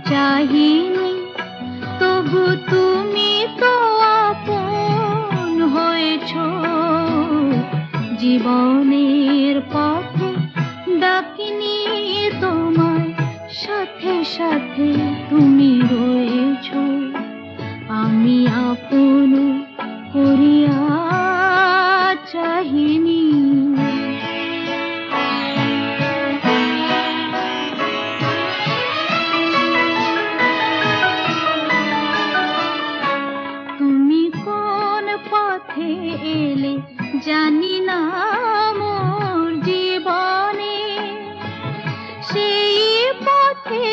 চাহিনি, তবু তুমি তো আপন হয়েছ। জীবনের পথে ডাকিনি তোমায়, সাথে সাথে তুমি রয়েছ। আমি আপন করিয়া চাহিনি। তুমি কোন পথে এলে জানি না মোর জীবনে, সেই পথে